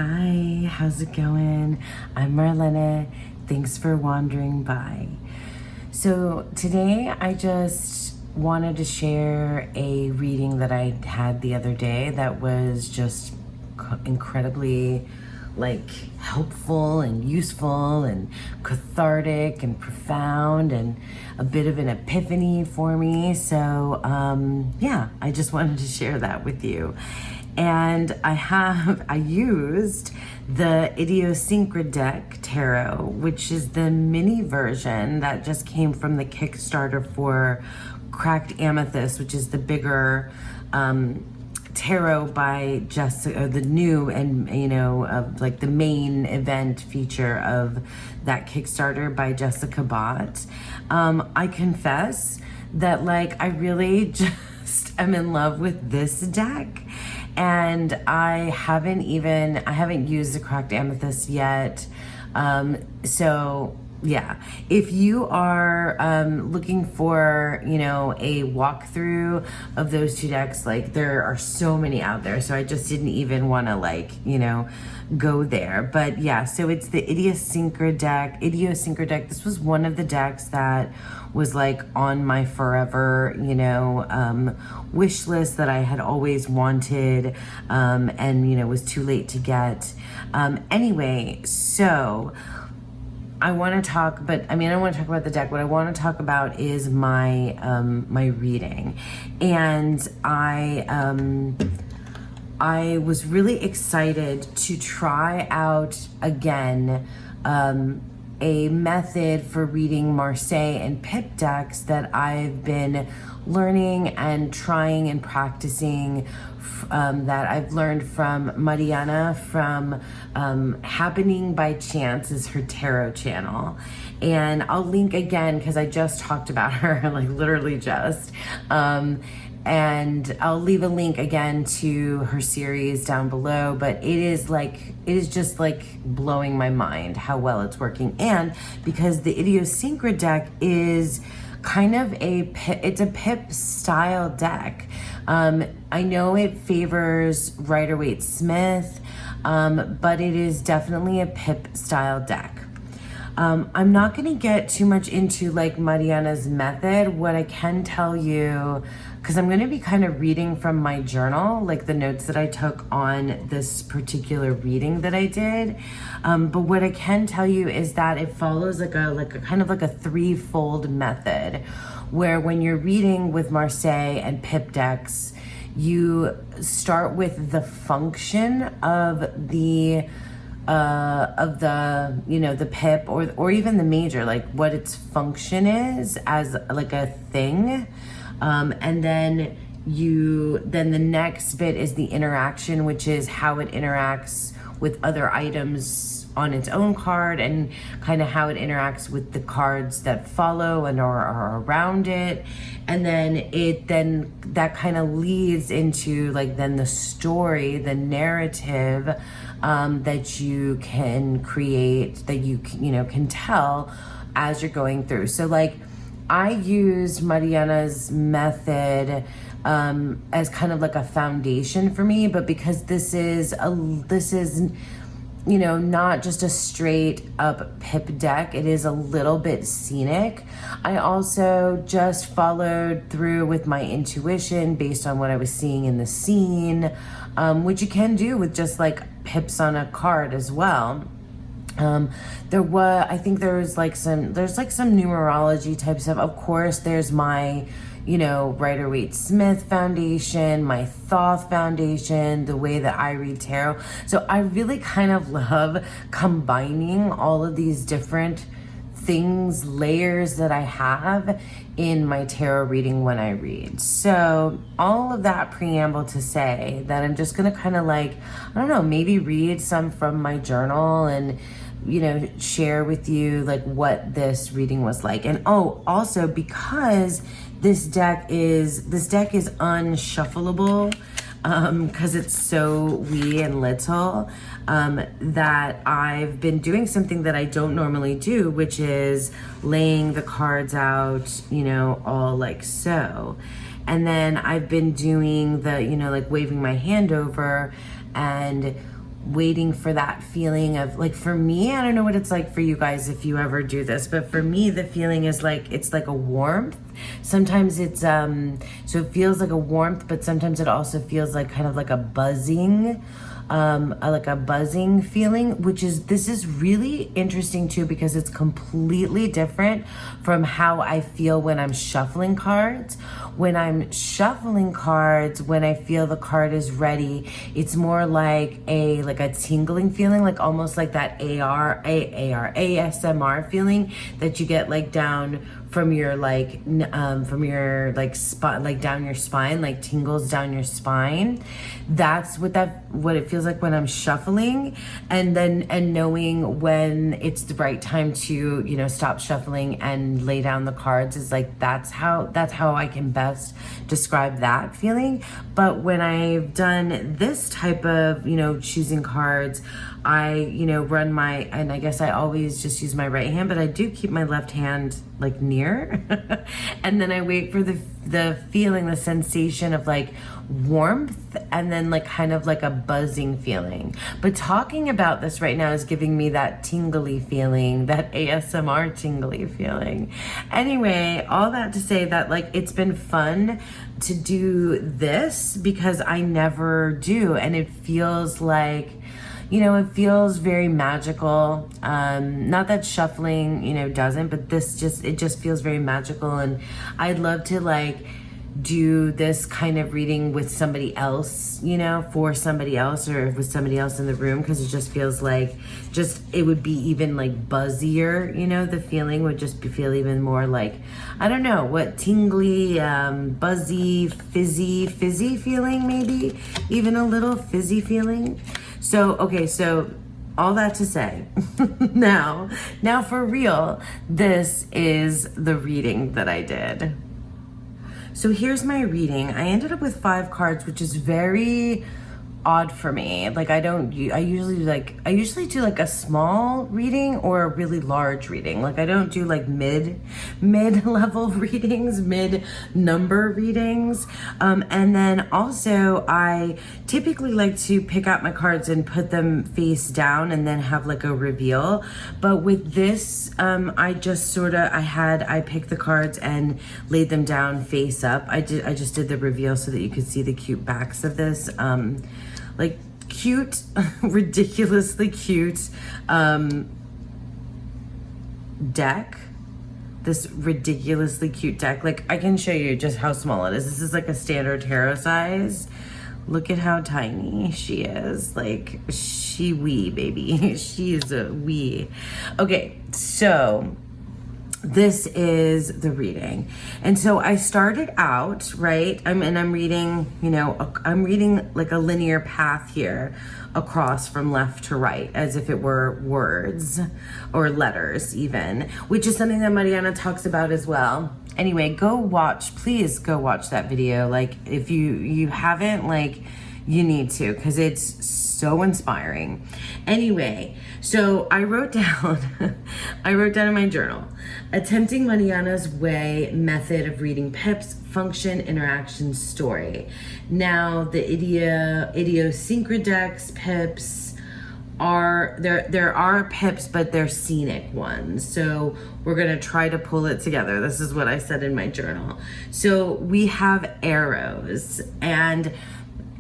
Hi, how's it going? I'm Marlena. Thanks for wandering by. So today I just wanted to share a reading that I had the other day that was just incredibly helpful and useful and cathartic and profound and a bit of an epiphany for me. So yeah, I just wanted to share that with you. And I used the Idiosyncrdeck tarot, which is the mini version that just came from the Kickstarter for Cracked Amethyst, which is the bigger tarot by Jessica, the new and the main event feature of that Kickstarter by Jessica Bott. I confess that I really just am in love with this deck. And I haven't used the Cracked Amethyst yet. So yeah, if you are looking for, a walkthrough of those two decks, there are so many out there. So I just didn't even want to go there. But yeah, so it's the Idiosyncrdeck. This was one of the decks that was on my forever, wish list that I had always wanted, and was too late to get. Anyway, so I want to talk, but I don't want to talk about the deck. What I want to talk about is my my reading, and I was really excited to try out again a method for reading Marseille and Pip decks that I've been learning and trying and practicing, that I've learned from Mariana from Happening by Chance is her tarot channel. And I'll link again because I just talked about her, literally just. And I'll leave a link again to her series down below, but it is just blowing my mind how well it's working. And because the Idiosyncrdeck is kind of it's a Pip style deck. I know it favors Rider-Waite-Smith, but it is definitely a Pip style deck. I'm not going to get too much into Mariana's method. What I can tell you, because I'm going to be kind of reading from my journal, the notes that I took on this particular reading that I did. But what I can tell you is that it follows a kind of a threefold method, where when you're reading with Marseille and Pip decks, you start with the function of the the Pip or even the major, what its function is as a thing. And then the next bit is the interaction, which is how it interacts with other items on its own card and kind of how it interacts with the cards that follow and are around it. And then that kind of leads into then the story, the narrative that you can create, that you can tell as you're going through. So I used Mariana's method as kind of a foundation for me, but because this is not just a straight up Pip deck, it is a little bit scenic. I also just followed through with my intuition based on what I was seeing in the scene, which you can do with just Pips on a card as well. I think there's some numerology type stuff. Of course, there's my, Rider-Waite-Smith foundation, my Thoth foundation, the way that I read tarot. So I really kind of love combining all of these different things, layers that I have in my tarot reading when I read. So all of that preamble to say that I'm just gonna kind of maybe read some from my journal and share with you what this reading was like. And also because this deck is unshuffleable, because it's so wee and little, that I've been doing something that I don't normally do, which is laying the cards out, all like so. And then I've been doing the, waving my hand over, and waiting for that feeling of, like, for me, I don't know what it's like for you guys if you ever do this, but for me, the feeling is like, it's like a warmth. Sometimes it's, so it feels like a warmth, but sometimes it also feels like kind of like a buzzing, like a buzzing feeling, this is really interesting too, because it's completely different from how I feel when I'm shuffling cards. When I'm shuffling cards, when I feel the card is ready, it's more like a tingling feeling, like almost like that ASMR feeling that you get like down from your spine, like down your spine, like tingles down your spine. That's what it feels like when I'm shuffling, and knowing when it's the right time to, you know, stop shuffling and lay down the cards is like, that's how I can best describe that feeling. But when I've done this type of, you know, choosing cards, I, you know, and I guess I always just use my right hand, but I do keep my left hand like near and then I wait for the feeling, the sensation of like warmth, and then like kind of like a buzzing feeling. But talking about this right now is giving me that tingly feeling, that ASMR tingly feeling. Anyway, all that to say that, like, it's been fun to do this because I never do, and it feels like, you know, it feels very magical. Not that shuffling, you know, doesn't, but it just feels very magical. And I'd love to like do this kind of reading with somebody else, you know, for somebody else, or with somebody else in the room, because it just feels like, it would be even like buzzier, you know, the feeling would just feel even more like, I don't know, what, tingly, buzzy, fizzy feeling, maybe even a little fizzy feeling. So, okay, so all that to say, now for real, this is the reading that I did. So here's my reading. I ended up with 5 cards, which is very odd for me. Like, I usually do like a small reading or a really large reading. Like, I don't do like mid level readings, mid number readings. And then also I typically like to pick out my cards and put them face down and then have like a reveal. But with this, I picked the cards and laid them down face up. I just did the reveal so that you could see the cute backs of this. Like cute, ridiculously cute deck. This ridiculously cute deck. Like, I can show you just how small it is. This is like a standard tarot size. Look at how tiny she is. Like, she wee, baby. She is a wee. Okay, so this is the reading. And so I started out, right? I'm reading, you know, I'm reading like a linear path here across from left to right, as if it were words or letters even, which is something that Mariana talks about as well. Anyway, please go watch that video. Like, if you haven't, like, you need to, because it's so inspiring. Anyway, so I wrote down in my journal, attempting Mariana's way method of reading pips, function, interaction, story. Now, the Idiosyncrdeck's pips there are pips, but they're scenic ones. So we're gonna try to pull it together. This is what I said in my journal. So we have arrows, and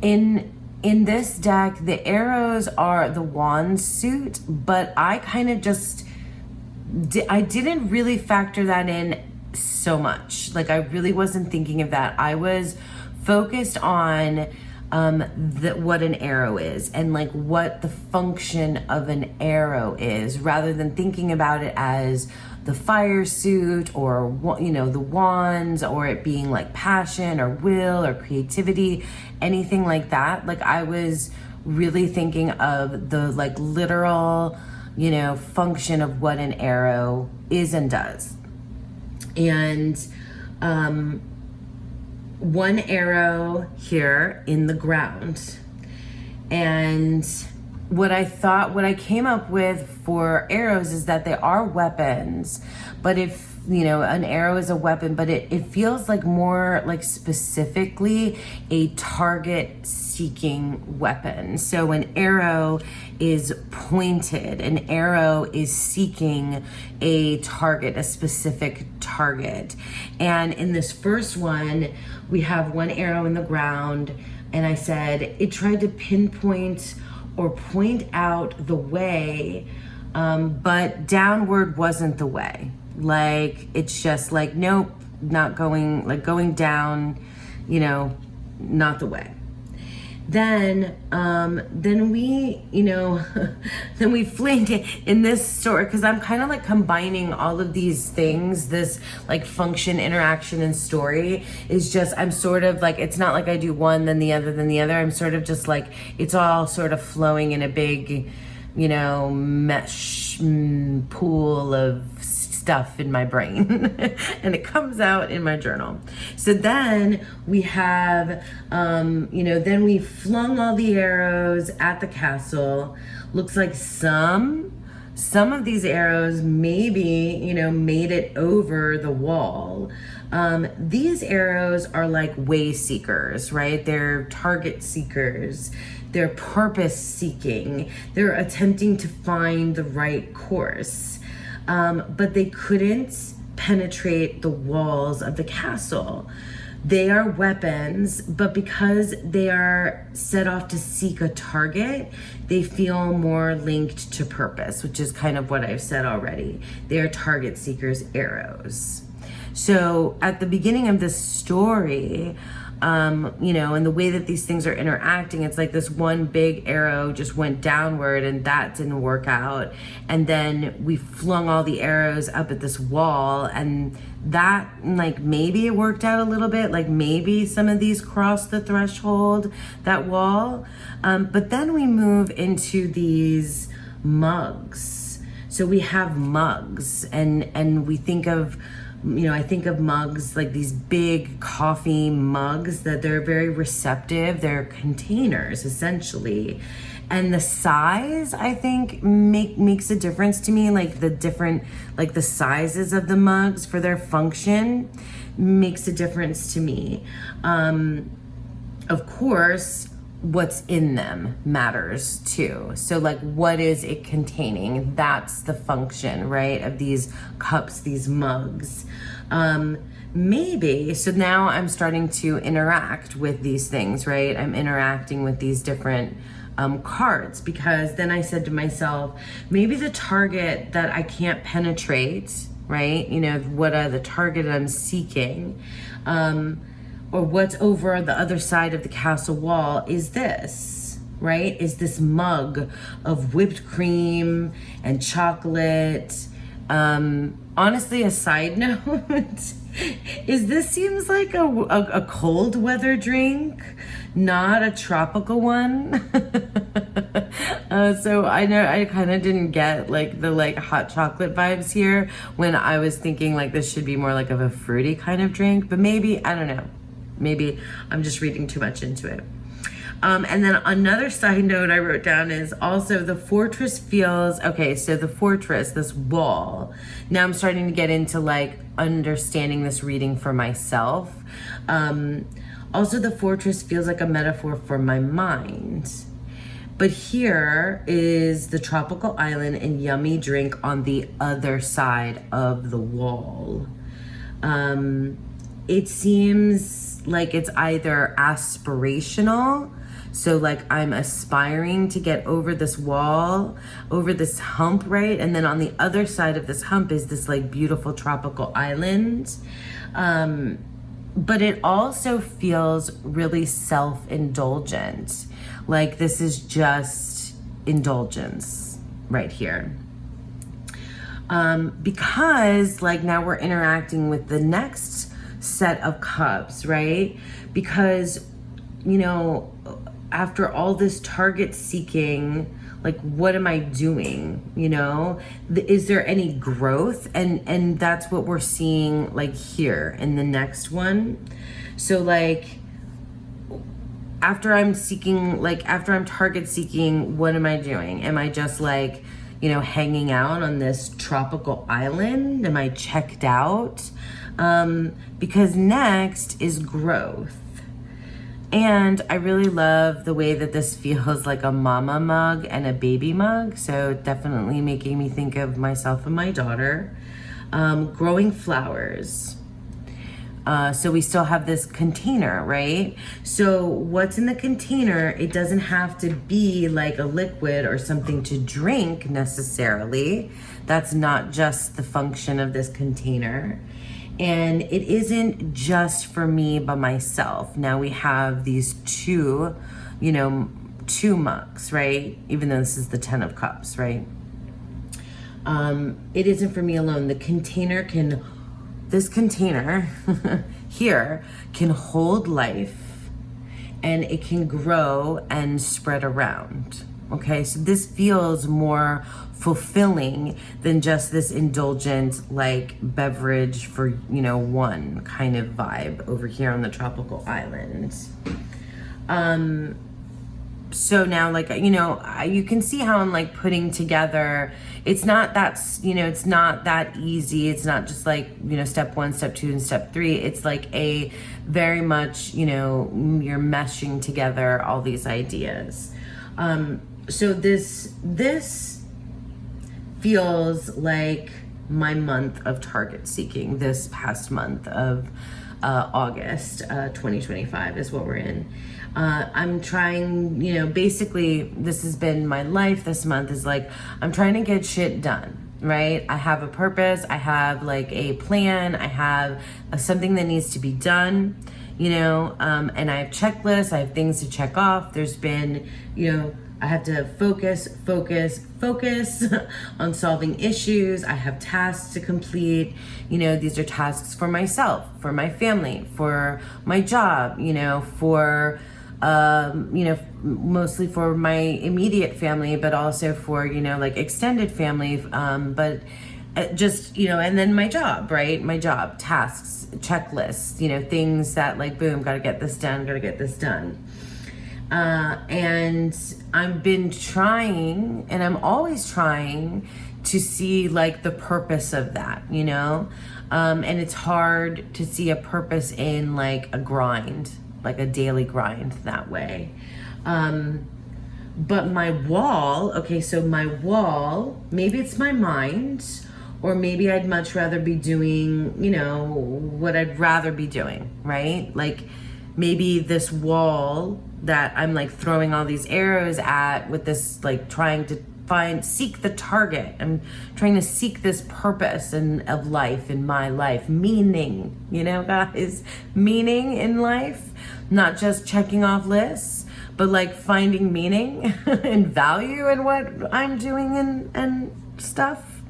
in this deck, the arrows are the wand suit, but I kind of I didn't really factor that in so much. Like, I really wasn't thinking of that. I was focused on what an arrow is and like what the function of an arrow is, rather than thinking about it as the fire suit or, you know, the wands, or it being like passion or will or creativity, anything like that. Like, I was really thinking of the like literal, you know, function of what an arrow is and does. And one arrow here in the ground. And what I came up with for arrows is that they are weapons, but if an arrow is a weapon, but it feels like more like specifically a target seeking weapon. So an arrow is pointed, an arrow is seeking a target, a specific target. And in this first one, we have one arrow in the ground, and I said it tried to pinpoint or point out the way, but downward wasn't the way. Like, it's just like, nope, not going, like going down, not the way. Then we, then we flinked in this story, because I'm kind of like combining all of these things. This like function, interaction, and story is just, I'm sort of like, it's not like I do one, then the other, then the other. I'm sort of just like, it's all sort of flowing in a big, mesh pool of stuff in my brain and it comes out in my journal. So then we have, then we flung all the arrows at the castle. Looks like some of these arrows maybe, made it over the wall. These arrows are like way seekers, right? They're target seekers. They're purpose seeking. They're attempting to find the right course. But they couldn't penetrate the walls of the castle. They are weapons, but because they are set off to seek a target, they feel more linked to purpose, which is kind of what I've said already. They are target seekers, arrows. So at the beginning of this story, and the way that these things are interacting, it's like this one big arrow just went downward and that didn't work out. And then we flung all the arrows up at this wall, and that, like, maybe it worked out a little bit, like maybe some of these crossed the threshold, that wall. But then we move into these mugs. So we have mugs, and we think of, I think of mugs like these big coffee mugs that they're very receptive. They're containers essentially. And the size, I think, makes a difference to me. Like the sizes of the mugs for their function makes a difference to me. Of course, what's in them matters too. So like, what is it containing? That's the function, right, of these cups, these mugs. Maybe, so now I'm starting to interact with these things, right? I'm interacting with these different cards, because then I said to myself, maybe the target that I can't penetrate, right? What are the target I'm seeking, or what's over the other side of the castle wall is this, right? Is this mug of whipped cream and chocolate. Honestly, a side note, this seems like a cold weather drink, not a tropical one. So I know I kind of didn't get like the hot chocolate vibes here when I was thinking like this should be more like of a fruity kind of drink, but maybe, I don't know. Maybe I'm just reading too much into it. And then another side note I wrote down is also the fortress feels, okay, so the fortress, this wall, now I'm starting to get into like understanding this reading for myself. Also the fortress feels like a metaphor for my mind. But here is the tropical island and yummy drink on the other side of the wall. It seems like it's either aspirational, so like I'm aspiring to get over this wall, over this hump, right? And then on the other side of this hump is this like beautiful tropical island. But it also feels really self-indulgent. Like this is just indulgence right here. Because like now we're interacting with the next set of cups, right? Because, after all this target seeking, like what am I doing? Is there any growth? And that's what we're seeing like here in the next one. So like after I'm target seeking, what am I doing? Am I just like, hanging out on this tropical island? Am I checked out? Because next is growth. And I really love the way that this feels like a mama mug and a baby mug. So definitely making me think of myself and my daughter. Growing flowers. So we still have this container, right? So what's in the container, it doesn't have to be like a liquid or something to drink necessarily. That's not just the function of this container. And it isn't just for me by myself. Now we have these two mugs, right? Even though this is the 10 of cups, right? It isn't for me alone. This container here can hold life, and it can grow and spread around. Okay, so this feels more fulfilling than just this indulgent like beverage for one kind of vibe over here on the tropical island. So now you can see how I'm like putting together. It's not that it's not that easy. It's not just like step 1, step 2, and step 3. It's like a very much you're meshing together all these ideas. So this feels like my month of target seeking. This past month of August 2025 is what we're in. I'm trying, basically this has been my life this month, is like I'm trying to get shit done, right? I have a purpose, I have like a plan, I have something that needs to be done, and I have checklists, I have things to check off. There's been, I have to focus on solving issues. I have tasks to complete. These are tasks for myself, for my family, for my job, for, mostly for my immediate family, but also for, extended family. But just, and then my job, right? My job, tasks, checklists, things that like, boom, gotta get this done. And I've been trying, and I'm always trying to see like the purpose of that, and it's hard to see a purpose in like a grind, like a daily grind that way. But my wall, maybe it's my mind, or maybe I'd much rather be doing, what I'd rather be doing, right? Like maybe this wall that I'm like throwing all these arrows at with this, like trying to seek the target. I'm trying to seek this purpose of life, in my life, meaning, guys, meaning in life, not just checking off lists, but like finding meaning and value in what I'm doing and stuff.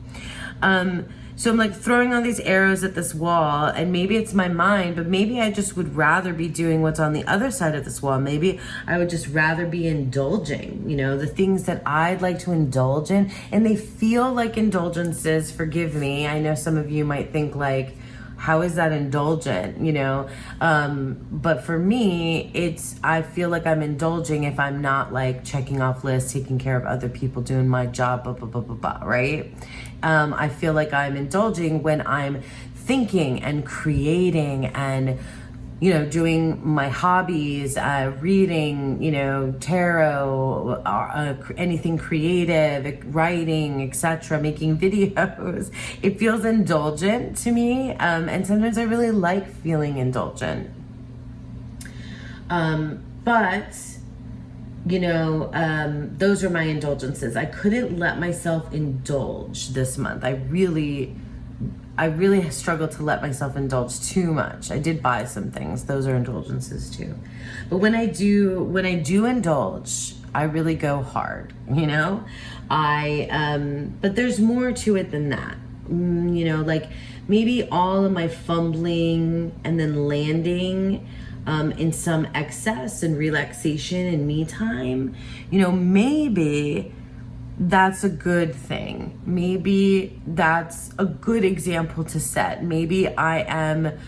So I'm like throwing all these arrows at this wall, and maybe it's my mind, but maybe I just would rather be doing what's on the other side of this wall. Maybe I would just rather be indulging, the things that I'd like to indulge in. And they feel like indulgences, forgive me. I know some of you might think like, how is that indulgent, but for me, I feel like I'm indulging if I'm not like checking off lists, taking care of other people, doing my job, blah, blah, blah, blah, blah, right? I feel like I'm indulging when I'm thinking and creating and, doing my hobbies, reading, tarot, anything creative, writing, etc., making videos. It feels indulgent to me, and sometimes I really like feeling indulgent. But those are my indulgences. I couldn't let myself indulge this month. I really struggled to let myself indulge too much. I did buy some things. Those are indulgences too. But when I do indulge, I really go hard, but there's more to it than that. Like maybe all of my fumbling and then landing in some excess and relaxation and me time, maybe that's a good thing. Maybe that's a good example to set. Maybe I am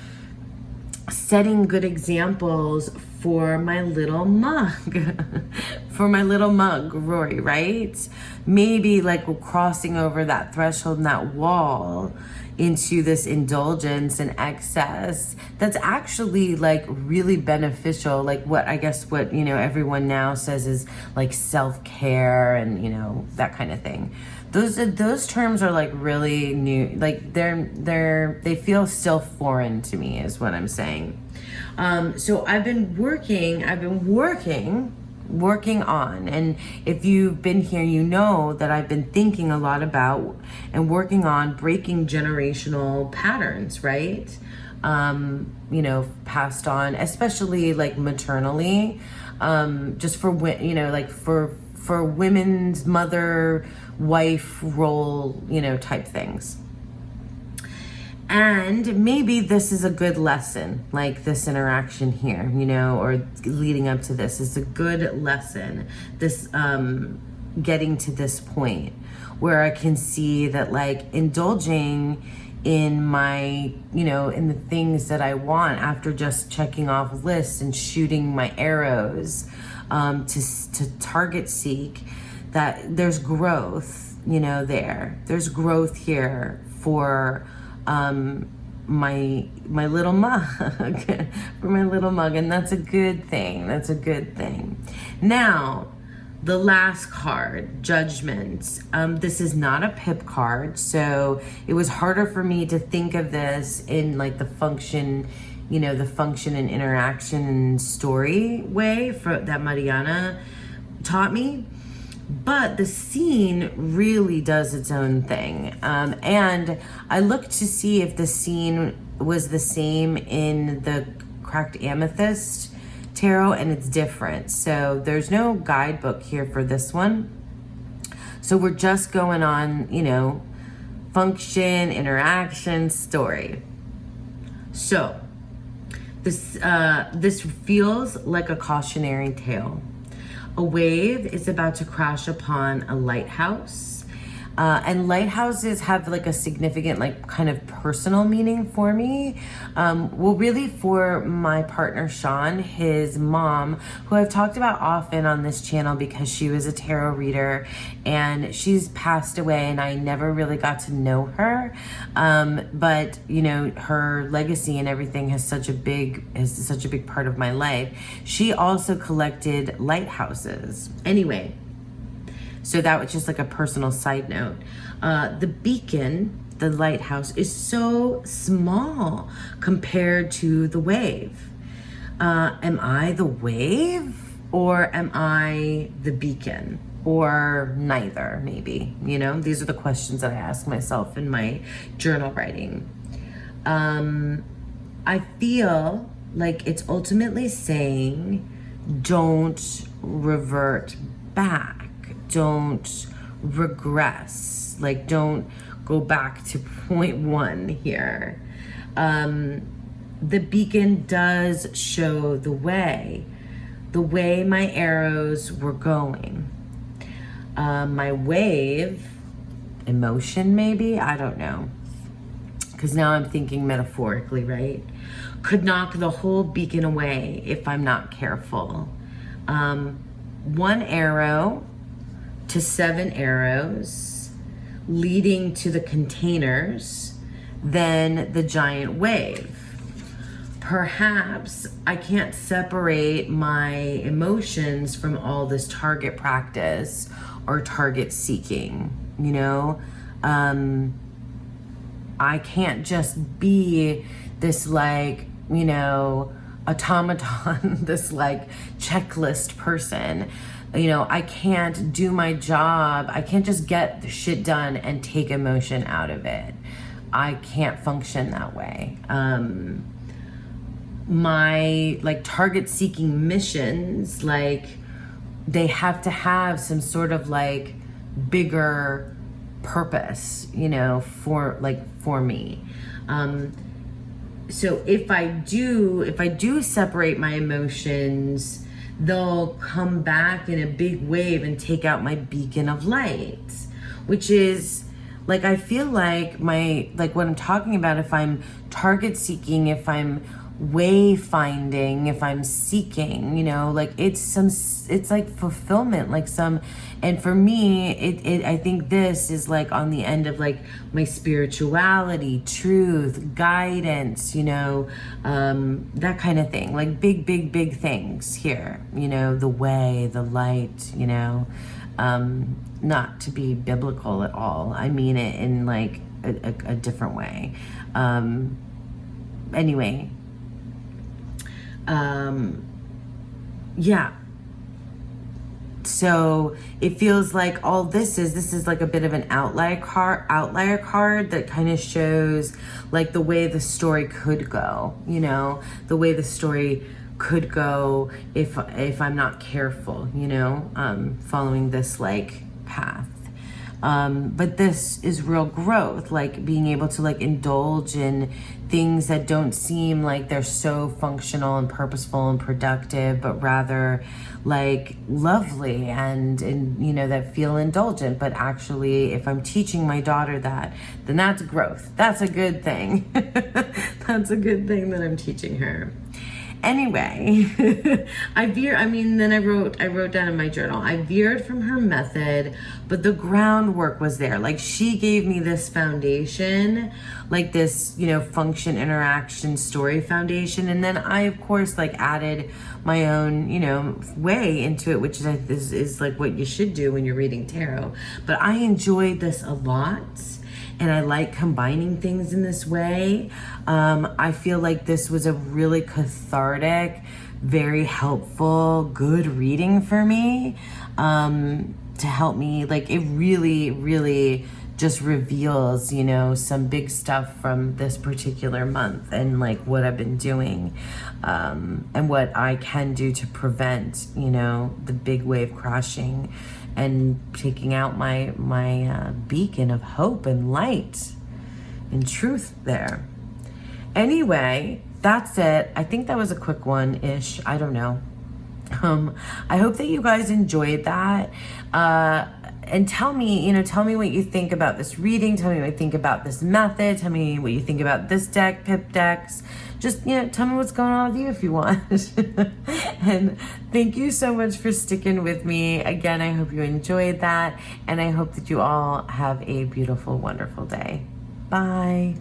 setting good examples for my little mug, for my little mug, Rory, right? Maybe like crossing over that threshold and that wall into this indulgence and excess that's actually like really beneficial, like what I guess what everyone now says is like self-care and that kind of thing. Those terms are like really new, like they feel still foreign to me is what I'm saying. So I've been working on, and if you've been here, you know that I've been thinking a lot about and working on breaking generational patterns, right? Passed on, especially like maternally, just for like for women's mother, wife role, type things. And maybe this is a good lesson, like this interaction here, or leading up to this is a good lesson. This getting to this point where I can see that like indulging in my, in the things that I want after just checking off lists and shooting my arrows to target seek, that there's growth, there's growth here for my little mug, for my little mug, and that's a good thing. Now, the last card, Judgment. This is not a pip card, so it was harder for me to think of this in like the function, the function and interaction story way that Mariana taught me. But the scene really does its own thing. And I looked to see if the scene was the same in the Cracked Amethyst Tarot, and it's different. So there's no guidebook here for this one. So we're just going on, function, interaction, story. So this feels like a cautionary tale. A wave is about to crash upon a lighthouse. And lighthouses have like a significant, like kind of personal meaning for me. Well, really for my partner, Sean, his mom, who I've talked about often on this channel because she was a tarot reader and she's passed away and I never really got to know her. But her legacy and everything is such a big part of my life. She also collected lighthouses. Anyway, so that was just like a personal side note. The beacon, the lighthouse, is so small compared to the wave. Am I the wave or am I the beacon? Or neither, maybe. These are the questions that I ask myself in my journal writing. I feel like it's ultimately saying don't revert back. Don't regress, like don't go back to point one here. The beacon does show the way my arrows were going. My wave, emotion maybe, I don't know, because now I'm thinking metaphorically, right? Could knock the whole beacon away if I'm not careful. One arrow to 7 arrows leading to the containers, then the giant wave. Perhaps I can't separate my emotions from all this target practice or target seeking, I can't just be this like, automaton, this like checklist person. I can't do my job. I can't just get the shit done and take emotion out of it. I can't function that way. My like target seeking missions, like they have to have some sort of like bigger purpose, for me. So if I do separate my emotions, they'll come back in a big wave and take out my beacon of light, which is like, I feel like what I'm talking about, if I'm target seeking, if I'm wayfinding, if I'm seeking, you know, like it's like fulfillment, like some, and for me, I think this is like on the end of like my spirituality, truth, guidance, you know, that kind of thing, like big things here, you know, the way, the light, you know, not to be biblical at all. I mean it in like a different way. Anyway, yeah. So it feels like all this is like a bit of an outlier card that kind of shows like the way the story could go, you know, the way the story could go if I'm not careful, you know, following this like path. But this is real growth, like being able to like indulge in things that don't seem like they're so functional and purposeful and productive, but rather like lovely and you know, that feel indulgent. But actually, if I'm teaching my daughter that, then that's growth. That's a good thing. That's a good thing that I'm teaching her. Anyway, then I wrote down in my journal, I veered from her method, but the groundwork was there. Like she gave me this foundation, like this, you know, function, interaction, story foundation. And then I, of course, like added my own, you know, way into it, which is like what you should do when you're reading tarot. But I enjoyed this a lot. And I like combining things in this way. I feel like this was a really cathartic, very helpful, good reading for me, to help me. Like it really just reveals, you know, some big stuff from this particular month and like what I've been doing, and what I can do to prevent, you know, the big wave crashing and taking out my beacon of hope and light and truth there. Anyway, that's it. I think that was a quick one-ish. I don't know. I hope that you guys enjoyed that. And tell me what you think about this reading. Tell me what you think about this method. Tell me what you think about this deck, pip decks. Just, you know, tell me what's going on with you if you want. And thank you so much for sticking with me. Again, I hope you enjoyed that. And I hope that you all have a beautiful, wonderful day. Bye.